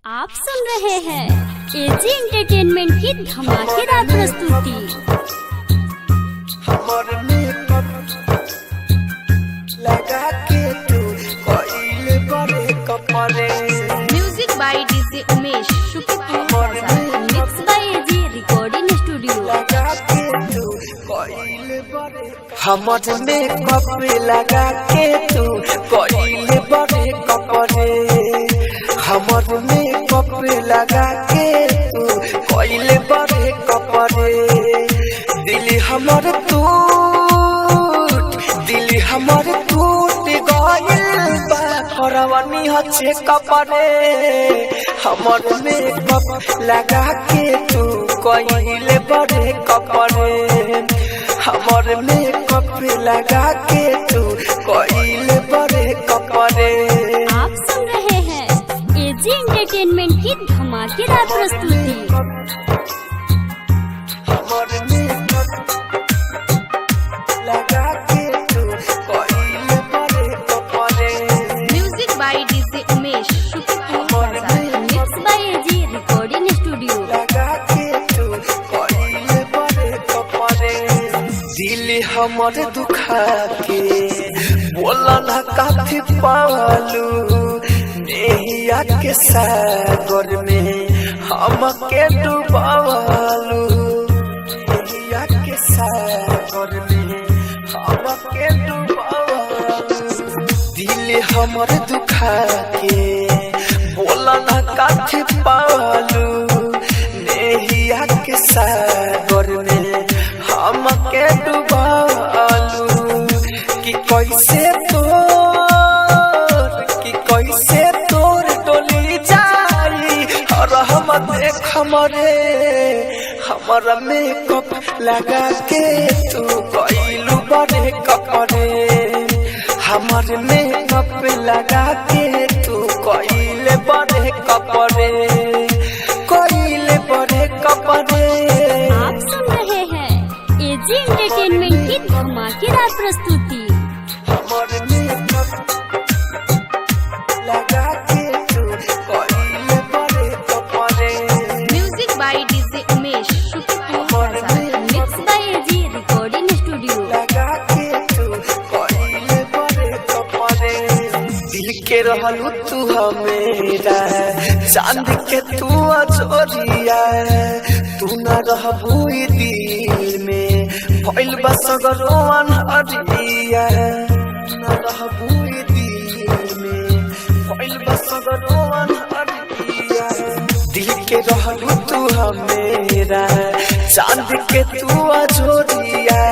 आप सुन रहे हैं एजी एंटरटेनमेंट की धमाकेदार प्रस्तुति। म्यूजिक बाय डीजे उमेश शुक्रिया, mix by AG recording studio. हमर मेकअप लगा के तू कोइले बड़े कपड़े, हमर मेकअप लगा के तू कोइले बड़े कपड़े। दिल हमर टूट गइल बा करवनी हचे कपड़े। हमर मेकअप लगा के तू कोइले बड़े कपड़े, हमर मेकअप लगा के तू कोइले बड़े कपड़े। आप सुन रहे हैं एजी एंटरटेनमेंट की धमाकेदार प्रस्तुति। हमर मेकअप लगा के तू कोइले बड़े कपड़े। म्यूजिक बाय डीजे उमेश शुक्रिया, mix by AG recording studio. लगा के तू कोइले बड़े कपड़े। दिल हमर दुखा के बोला ना काफी पालू, नेहिया के सागर में हमके डुबालू, नेहिया के सागर में हमके डुबालू। दिल हमर दुखा के बोला ना काफी पालू, नेहिया के सागर में हमके डुबालू। कि कैसे तोर डोली जाई रहम देख हमारा मेकअप लगा के तू कोइलू बड़े कपड़े। हमारे मेकअप लगा के तू कोइले बड़े कपड़े, कोइले बड़े कपड़े। आप सुन रहे हैं एजी एंटरटेनमेंट की धमाकेदार प्रस्तुति। हमर मेकअप लगा के तू कोइले बड़े कपड़े। म्यूजिक बाय डीजे उमेश शुक्रिया, mix by AG recording studio. लगा के तू कोइले बड़े कपड़े। दिल के रहलू तू हमेरा, चांद के तू अजोरिया। तू न रहबू दिल में भइल बा सगरो अनहरिया। न रहबू दिल में भइल बा सगरो अनहरिया। दिल के रहलू तू हमेरा, चांद के तू अजोरिया।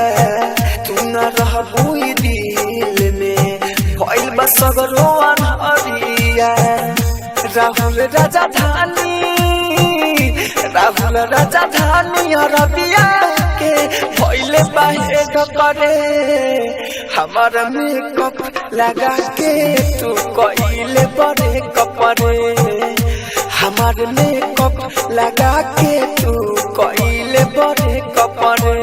तू न रहबू दिल में भइल बा सगरो अनहरिया। राहुल राजधानी अरबिया के भइले बाहे करे। हमारा मेकअप लगा के तू कोइले बड़े कपड़े, हमारे मेकअप लगा के तू कोइले बड़े कपड़े,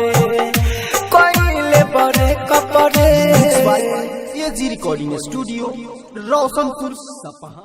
कोइले बड़े कपड़े। एजी रिकॉर्डिंग स्टूडियो रोशनपुर सपहा।